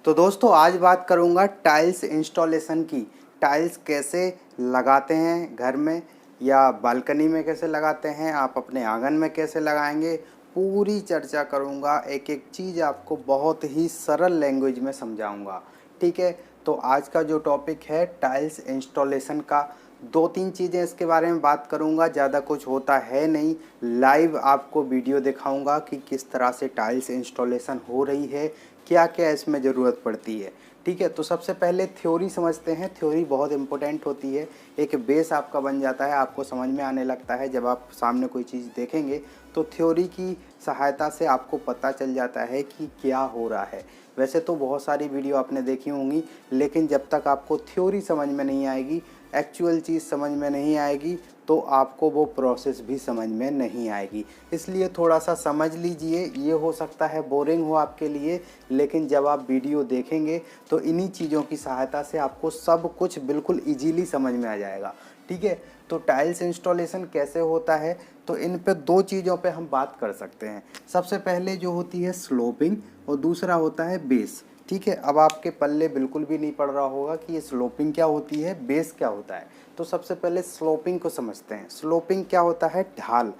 तो दोस्तों आज बात करूंगा टाइल्स इंस्टॉलेशन की। टाइल्स कैसे लगाते हैं घर में या बालकनी में, कैसे लगाते हैं, आप अपने आंगन में कैसे लगाएंगे, पूरी चर्चा करूंगा। एक एक चीज़ आपको बहुत ही सरल लैंग्वेज में समझाऊंगा। ठीक है, तो आज का जो टॉपिक है टाइल्स इंस्टॉलेशन का, दो तीन चीज़ें इसके बारे में बात करूंगा। ज़्यादा कुछ होता है नहीं, लाइव आपको वीडियो दिखाऊंगा कि किस तरह से टाइल्स इंस्टॉलेशन हो रही है, क्या क्या इसमें ज़रूरत पड़ती है। ठीक है, तो सबसे पहले थ्योरी समझते हैं। थ्योरी बहुत इंपॉर्टेंट होती है, एक बेस आपका बन जाता है, आपको समझ में आने लगता है। जब आप सामने कोई चीज़ देखेंगे तो थ्योरी की सहायता से आपको पता चल जाता है कि क्या हो रहा है। वैसे तो बहुत सारी वीडियो आपने देखी होंगी, लेकिन जब तक आपको थ्योरी समझ में नहीं आएगी, एक्चुअल चीज़ समझ में नहीं आएगी, तो आपको वो प्रोसेस भी समझ में नहीं आएगी। इसलिए थोड़ा सा समझ लीजिए। ये हो सकता है बोरिंग हो आपके लिए, लेकिन जब आप वीडियो देखेंगे तो इन्हीं चीज़ों की सहायता से आपको सब कुछ बिल्कुल इजीली समझ में आ जाएगा। ठीक है, तो टाइल्स इंस्टॉलेशन कैसे होता है, तो इन पे दो चीज़ों पे हम बात कर सकते हैं। सबसे पहले जो होती है स्लोपिंग और दूसरा होता है बेस। ठीक है, अब आपके पल्ले बिल्कुल भी नहीं पड़ रहा होगा कि ये स्लोपिंग क्या होती है, बेस क्या होता है। तो सबसे पहले स्लोपिंग को समझते हैं। स्लोपिंग क्या होता है? ढाल।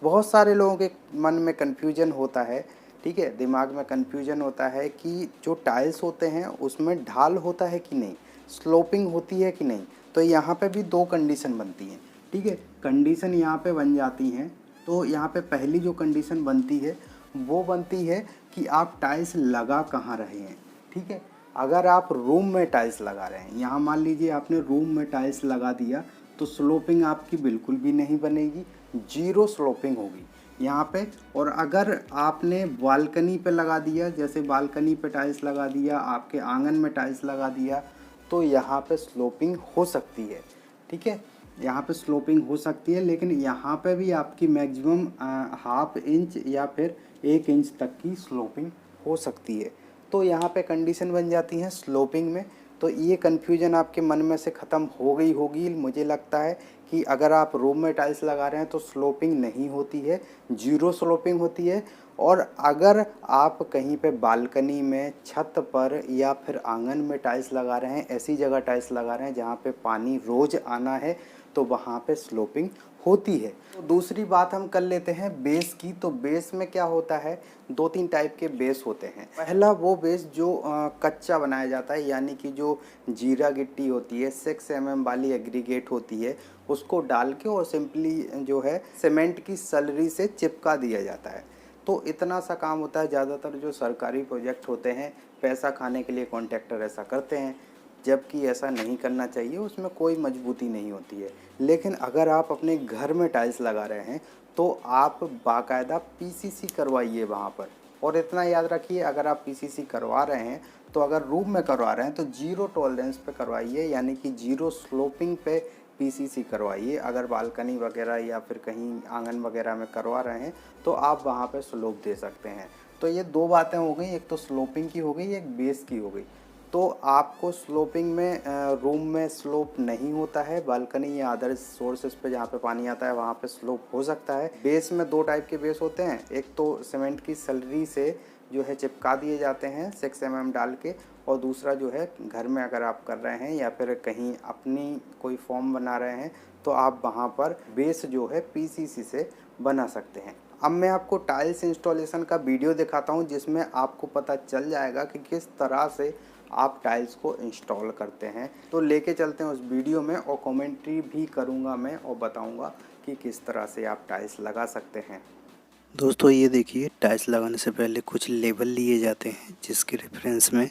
बहुत सारे लोगों के मन में कन्फ्यूजन होता है, ठीक है, दिमाग में कन्फ्यूजन होता है कि जो टाइल्स होते हैं उसमें ढाल होता है कि नहीं, स्लोपिंग होती है कि नहीं। तो यहाँ पे भी दो कंडीशन बनती हैं। ठीक है, कंडीशन यहाँ पे बन जाती हैं। तो यहाँ पे पहली जो कंडीशन बनती है वो बनती है कि आप टाइल्स लगा कहाँ रहे हैं। ठीक है, अगर आप रूम में टाइल्स लगा रहे हैं, यहाँ मान लीजिए आपने रूम में टाइल्स लगा दिया, तो स्लोपिंग आपकी बिल्कुल भी नहीं बनेगी, जीरो स्लोपिंग होगी यहाँ पे। और अगर आपने बालकनी पे लगा दिया, जैसे बालकनी पे टाइल्स लगा दिया, आपके आंगन में टाइल्स लगा दिया, तो यहाँ पे स्लोपिंग हो सकती है। ठीक है, यहाँ पे स्लोपिंग हो सकती है, लेकिन यहाँ पे भी आपकी मैक्सिमम हाफ इंच या फिर 1 इंच तक की स्लोपिंग हो सकती है। तो यहाँ पे कंडीशन बन जाती है स्लोपिंग में। तो ये कन्फ्यूजन आपके मन में से ख़त्म हो गई होगी, मुझे लगता है कि अगर आप रूम में टाइल्स लगा रहे हैं तो स्लोपिंग नहीं होती है, जीरो स्लोपिंग होती है। और अगर आप कहीं पे बालकनी में, छत पर या फिर आंगन में टाइल्स लगा रहे हैं, ऐसी जगह टाइल्स लगा रहे हैं जहाँ पे पानी रोज़ आना है, तो वहाँ पे स्लोपिंग होती है। तो दूसरी बात हम कर लेते हैं बेस की। तो बेस में क्या होता है, दो तीन टाइप के बेस होते हैं। पहला वो बेस जो कच्चा बनाया जाता है, यानी कि जो जीरा गिट्टी होती है, 6 mm वाली एग्रीगेट होती है, उसको डाल के और सिंपली जो है सीमेंट की सलरी से चिपका दिया जाता है। तो इतना सा काम होता है। ज़्यादातर जो सरकारी प्रोजेक्ट होते हैं, पैसा खाने के लिए कॉन्ट्रैक्टर ऐसा करते हैं, जबकि ऐसा नहीं करना चाहिए, उसमें कोई मजबूती नहीं होती है। लेकिन अगर आप अपने घर में टाइल्स लगा रहे हैं तो आप बाकायदा पीसीसी करवाइए वहाँ पर। और इतना याद रखिए, अगर आप पीसीसी करवा रहे हैं तो अगर रूम में करवा रहे हैं तो जीरो टॉलरेंस पे करवाइए, यानी कि जीरो स्लोपिंग पे पीसीसी करवाइए। अगर बालकनी वगैरह या फिर कहीं आंगन वगैरह में करवा रहे हैं तो आप वहाँ पे स्लोप दे सकते हैं। तो ये दो बातें हो गई, एक तो स्लोपिंग की हो गई, एक बेस की हो गई। तो आपको स्लोपिंग में रूम में स्लोप नहीं होता है, बालकनी या अदर सोर्सेज पे जहाँ पे पानी आता है वहाँ पे स्लोप हो सकता है। बेस में दो टाइप के बेस होते हैं, एक तो सीमेंट की सलरी से जो है चिपका दिए जाते हैं 6 mm डाल के, और दूसरा जो है घर में अगर आप कर रहे हैं या फिर कहीं अपनी कोई फॉर्म बना रहे हैं तो आप वहाँ पर बेस जो है पीसीसी से बना सकते हैं। अब मैं आपको टाइल्स इंस्टॉलेशन का वीडियो दिखाता हूँ, जिसमें आपको पता चल जाएगा कि किस तरह से आप टाइल्स को इंस्टॉल करते हैं। तो लेके चलते हैं उस वीडियो में, और कमेंट्री भी करूँगा मैं और बताऊँगा कि किस तरह से आप टाइल्स लगा सकते हैं। दोस्तों ये देखिए, टाइल्स लगाने से पहले कुछ लेवल लिए जाते हैं जिसके रेफरेंस में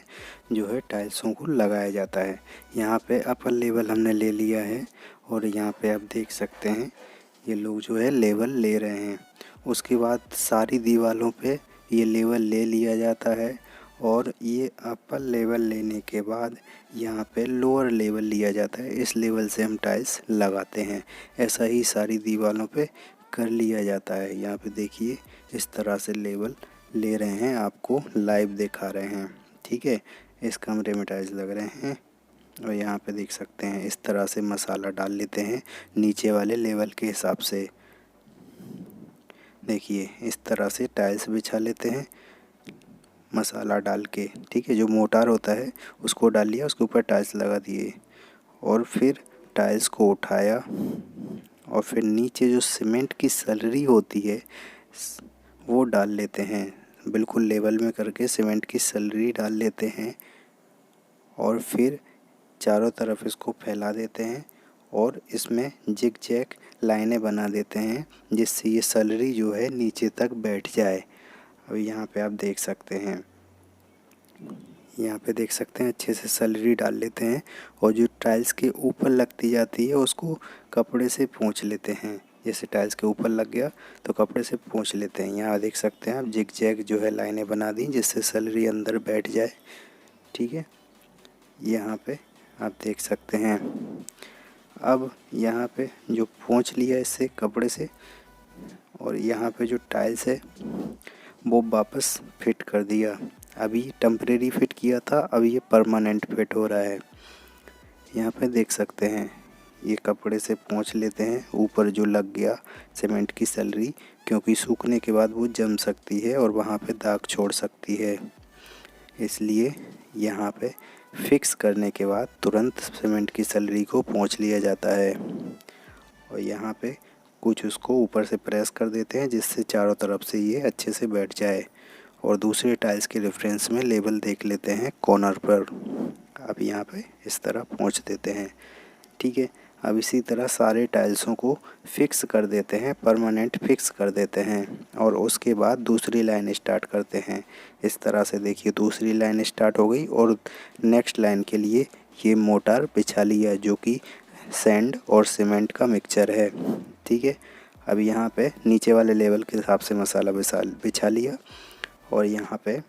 जो है टाइल्सों को लगाया जाता है। यहाँ पे अपर लेवल हमने ले लिया है और यहाँ पे आप देख सकते हैं ये लोग जो है लेवल ले रहे हैं। उसके बाद सारी दीवारों पे ये लेवल ले लिया जाता है, और ये अपर लेवल लेने के बाद यहाँ पे लोअर लेवल लिया जाता है। इस लेवल से हम टाइल्स लगाते हैं। ऐसा ही सारी दीवारों पे कर लिया जाता है। यहाँ पे देखिए इस तरह से लेवल ले रहे हैं, आपको लाइव दिखा रहे हैं। ठीक है, इस कमरे में टाइल्स लग रहे हैं और यहाँ पे देख सकते हैं इस तरह से मसाला डाल लेते हैं नीचे वाले लेवल के हिसाब से। देखिए इस तरह से टाइल्स बिछा लेते हैं मसाला डाल के, ठीक है, जो मोटार होता है उसको डाल लिया, उसके ऊपर टाइल्स लगा दिए और फिर टाइल्स को उठाया और फिर नीचे जो सीमेंट की सलरी होती है वो डाल लेते हैं, बिल्कुल लेवल में करके सीमेंट की सलरी डाल लेते हैं और फिर चारों तरफ इसको फैला देते हैं और इसमें जिग जैग लाइनें बना देते हैं जिससे ये सलरी जो है नीचे तक बैठ जाए। अब यहाँ पे आप देख सकते हैं, यहाँ पे देख सकते हैं अच्छे से सलरी डाल लेते हैं और जो टाइल्स के ऊपर लगती जाती है उसको कपड़े से पोंछ लेते हैं। जैसे टाइल्स के ऊपर लग गया तो कपड़े से पोंछ लेते हैं। यहाँ देख सकते हैं आप जिग जैग जो है लाइनें बना दी जिससे सलरी अंदर बैठ जाए, ठीक है, यहाँ पे आप देख सकते हैं। अब यहाँ पे जो पोंछ लिया इससे कपड़े से और यहाँ पे जो टाइल्स है वो वापस फिट कर दिया। अभी टेम्परेरी फिट किया था, अभी ये परमानेंट फिट हो रहा है। यहाँ पे देख सकते हैं ये कपड़े से पोंछ लेते हैं ऊपर जो लग गया सीमेंट की सलरी, क्योंकि सूखने के बाद वो जम सकती है और वहाँ पे दाग छोड़ सकती है, इसलिए यहाँ पे फिक्स करने के बाद तुरंत सीमेंट की सलरी को पोंछ लिया जाता है और यहाँ पे कुछ उसको ऊपर से प्रेस कर देते हैं जिससे चारों तरफ से ये अच्छे से बैठ जाए और दूसरे टाइल्स के रेफरेंस में लेवल देख लेते हैं कॉर्नर पर। अब यहाँ पे इस तरह पोंछ देते हैं, ठीक है। अब इसी तरह सारे टाइल्सों को फिक्स कर देते हैं, परमानेंट फिक्स कर देते हैं और उसके बाद दूसरी लाइन स्टार्ट करते हैं। इस तरह से देखिए दूसरी लाइन स्टार्ट हो गई और नेक्स्ट लाइन के लिए ये मोटार बिछा लिया जो कि सैंड और सीमेंट का मिक्सचर है, ठीक है। अब यहाँ पे नीचे वाले लेवल के हिसाब से मसाला बिछा लिया और यहाँ पे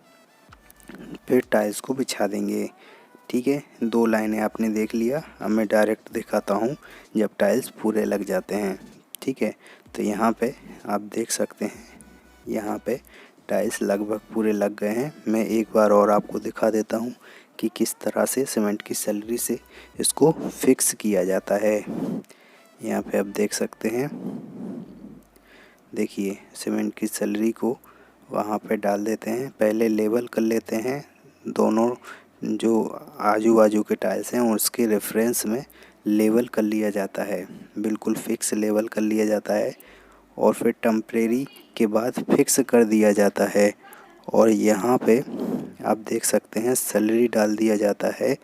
फिर टाइल्स को बिछा देंगे, ठीक है। 2 लाइनें आपने देख लिया। अब मैं डायरेक्ट दिखाता हूँ जब टाइल्स पूरे लग जाते हैं, ठीक है। तो यहाँ पे आप देख सकते हैं, यहाँ पे टाइल्स लगभग पूरे लग गए हैं। मैं एक बार और आपको दिखा देता हूँ कि किस तरह से सीमेंट की सलरी से इसको फिक्स किया जाता है। यहाँ पे आप देख सकते हैं, देखिए सीमेंट की सलरी को वहाँ पे डाल देते हैं। पहले लेवल कर लेते हैं दोनों जो आजू बाजू के टाइल्स हैं उसके रेफरेंस में लेवल कर लिया जाता है, बिल्कुल फिक्स लेवल कर लिया जाता है और फिर टेम्परेरी के बाद फिक्स कर दिया जाता है और यहाँ पे आप देख सकते हैं सलरी डाल दिया जाता है।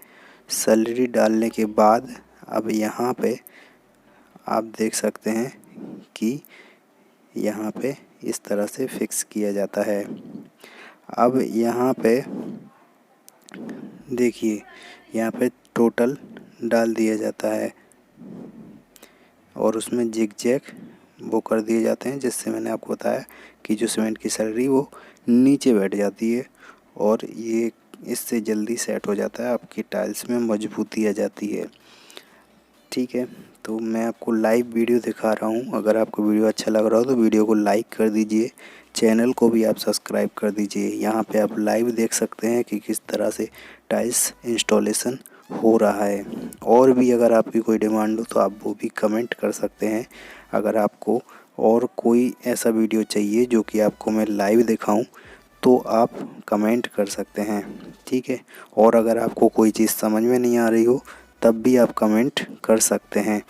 सलरी डालने के बाद अब यहाँ पे आप देख सकते हैं कि यहाँ पे इस तरह से फिक्स किया जाता है। अब यहाँ पे देखिए यहाँ पे टोटल डाल दिया जाता है और उसमें जिग जैग वो कर दिए जाते हैं जिससे मैंने आपको बताया कि जो सीमेंट की सलरी वो नीचे बैठ जाती है और ये इससे जल्दी सेट हो जाता है, आपकी टाइल्स में मजबूती आ जाती है, ठीक है। तो मैं आपको लाइव वीडियो दिखा रहा हूँ। अगर आपको वीडियो अच्छा लग रहा हो तो वीडियो को लाइक कर दीजिए, चैनल को भी आप सब्सक्राइब कर दीजिए। यहाँ पे आप लाइव देख सकते हैं कि किस तरह से टाइल्स इंस्टॉलेशन हो रहा है। और भी अगर आपकी कोई डिमांड हो तो आप वो भी कमेंट कर सकते हैं। अगर आपको और कोई ऐसा वीडियो चाहिए जो कि आपको मैं लाइव दिखाऊं तो आप कमेंट कर सकते हैं, ठीक है। और अगर आपको कोई चीज़ समझ में नहीं आ रही हो तब भी आप कमेंट कर सकते हैं।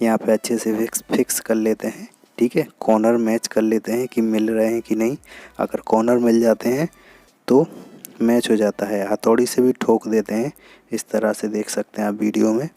यहाँ पे अच्छे से फिक्स कर लेते हैं, ठीक है। कॉर्नर मैच कर लेते हैं कि मिल रहे हैं कि नहीं। अगर कॉर्नर मिल जाते हैं तो मैच हो जाता है। हथौड़ी से भी ठोक देते हैं, इस तरह से देख सकते हैं आप वीडियो में,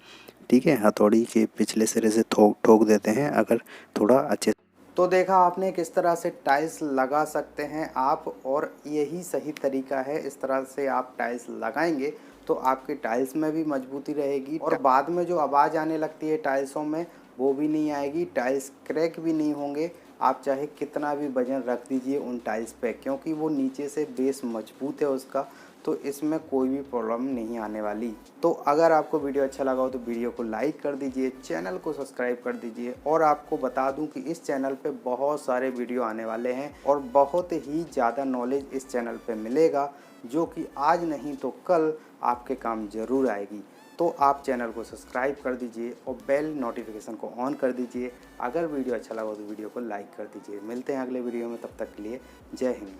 ठीक है। हथौड़ी के पिछले सिरे से ठोक देते हैं अगर थोड़ा अच्छे। तो देखा आपने किस तरह से टाइल्स लगा सकते हैं आप, और यही सही तरीका है। इस तरह से आप टाइल्स लगाएंगे तो आपके टाइल्स में भी मजबूती रहेगी और बाद में जो आवाज़ आने लगती है टाइल्सों में वो भी नहीं आएगी, टाइल्स क्रैक भी नहीं होंगे। आप चाहे कितना भी वजन रख दीजिए उन टाइल्स पे, क्योंकि वो नीचे से बेस मजबूत है उसका, तो इसमें कोई भी प्रॉब्लम नहीं आने वाली। तो अगर आपको वीडियो अच्छा लगा हो तो वीडियो को लाइक कर दीजिए, चैनल को सब्सक्राइब कर दीजिए। और आपको बता दूं कि इस चैनल पे बहुत सारे वीडियो आने वाले हैं और बहुत ही ज़्यादा नॉलेज इस चैनल पे मिलेगा, जो कि आज नहीं तो कल आपके काम ज़रूर आएगी। तो आप चैनल को सब्सक्राइब कर दीजिए और बेल नोटिफिकेशन को ऑन कर दीजिए। अगर वीडियो अच्छा लगा तो वीडियो को लाइक कर दीजिए। मिलते हैं अगले वीडियो में, तब तक के लिए जय हिंद।